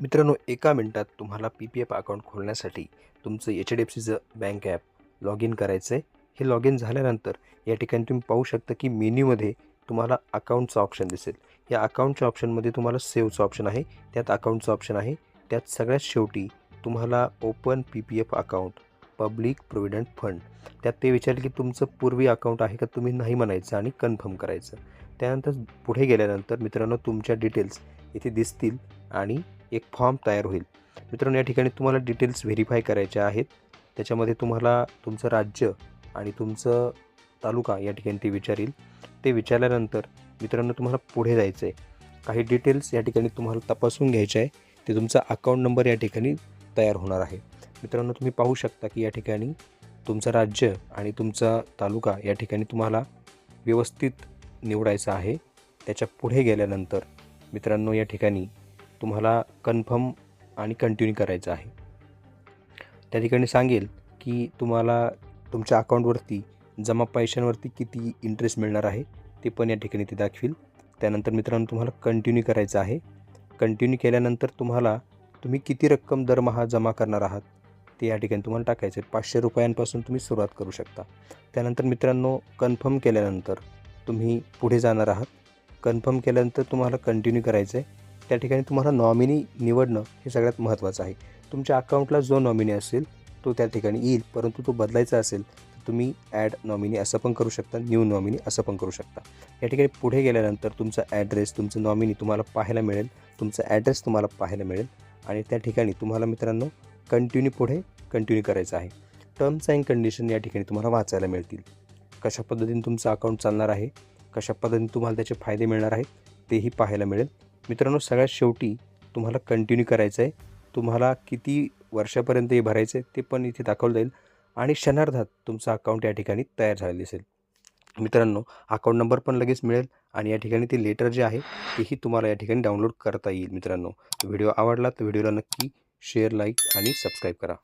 मित्रांनो, एका मिनिटात तुम्हाला पी-पी-एफ अकाउंट खोलण्यासाठी तुमचं एच-डी-एफ-सीचं बँक ॲप लॉग इन करायचं आहे. हे लॉग इन झाल्यानंतर या ठिकाणी तुम्ही पाहू शकता की मेन्यूमध्ये तुम्हाला अकाउंटचं ऑप्शन दिसेल. या अकाउंटच्या ऑप्शनमध्ये तुम्हाला सेव्हचं ऑप्शन आहे, त्यात अकाउंटचं ऑप्शन आहे. त्यात सगळ्यात शेवटी तुम्हाला open PPF account, public provident fund, त्यात ते विचारेल की तुमचं पूर्वी अकाउंट आहे का, तुम्ही नाही म्हणायचं आणि कन्फर्म करायचं. त्यानंतर पुढे गेल्यानंतर मित्रांनो तुमच्या डिटेल्स इथे दिसतील आणि एक फॉर्म तयार होईल. मित्रांनो, या ठिकाणी तुम्हाला डिटेल्स व्हेरीफाय करायचे आहेत. त्याच्यामध्ये तुम्हाला तुमचं राज्य आणि तुमचं तालुका या ठिकाणी ते विचारेल. ते विचारल्यानंतर मित्रांनो तुम्हाला पुढे जायचं आहे. काही डिटेल्स या ठिकाणी तुम्हाला तपासून घ्यायचे आहे. ते तुमचा अकाउंट नंबर या ठिकाणी तयार होणार आहे. मित्रांनो, तुम्ही पाहू शकता की या ठिकाणी तुमचं राज्य आणि तुमचा तालुका या ठिकाणी तुम्हाला व्यवस्थित निवडायचं आहे. त्याच्या पुढे गेल्यानंतर मित्रांनो या ठिकाणी तुम्हाला कन्फर्म आणि कंटिन्यू करायचं आहे. त्या ठिकाणी सांगेल की तुम्हाला तुमच्या अकाउंटवरती जमा पैशांवरती किती इंटरेस्ट मिळणार आहे ते पण या ठिकाणी ते दाखवेल. त्यानंतर मित्रांनो तुम्हाला कंटिन्यू करायचं आहे. कंटिन्यू केल्यानंतर तुम्ही किती रक्कम दरमहा जमा करणार आहात ते या ठिकाणी तुम्हाला टाकायचं आहे. 500 रुपयांपासून तुम्ही सुरुवात करू शकता. त्यानंतर मित्रांनो कन्फर्म केल्यानंतर तुम्ही पुढे जाणार आहात. कन्फर्म केल्यानंतर तुम्हाला कंटिन्यू करायचं आहे. त्या ठिकाणी तुम्हाला नॉमिनी निवडणं हे सगळ्यात महत्त्वाचं आहे. तुमच्या अकाउंटला जो नॉमिनी असेल तो त्या ठिकाणी येईल, परंतु तो बदलायचा असेल तर तुम्ही ॲड नॉमिनी असं पण करू शकता, न्यू नॉमिनी असं पण करू शकता. या ठिकाणी पुढे गेल्यानंतर तुमचा ॲड्रेस, तुमचं नॉमिनी तुम्हाला पाहायला मिळेल, तुमचा ॲड्रेस तुम्हाला पाहायला मिळेल आणि त्या ठिकाणी तुम्हाला मित्रांनो पुढे कंटिन्यू करायचं आहे. टर्म्स अँड कंडिशन या ठिकाणी तुम्हाला वाचायला मिळतील. कशा पद्धतीने तुमचं अकाउंट चालणार आहे, कशा पद्धतीने तुम्हाला त्याचे फायदे मिळणार आहेत तेही पाहायला मिळेल. मित्रांनो, सगळ्यात शेवटी तुम्हाला कंटिन्यू करायचं आहे. तुम्हाला किती वर्षापर्यंत हे भरायचं आहे ते पण इथे दाखवलं जाईल आणि क्षणार्धात तुमचं अकाउंट या ठिकाणी तयार झालेलं दिसेल. मित्रांनो, अकाउंट नंबर पण लगेच मिळेल आणि या ठिकाणी ते लेटर जे आहे तेही तुम्हाला या ठिकाणी डाउनलोड करता येईल. मित्रांनो, व्हिडिओ आवडला तर व्हिडिओला नक्की शेअर, लाईक आणि सबस्क्राईब करा.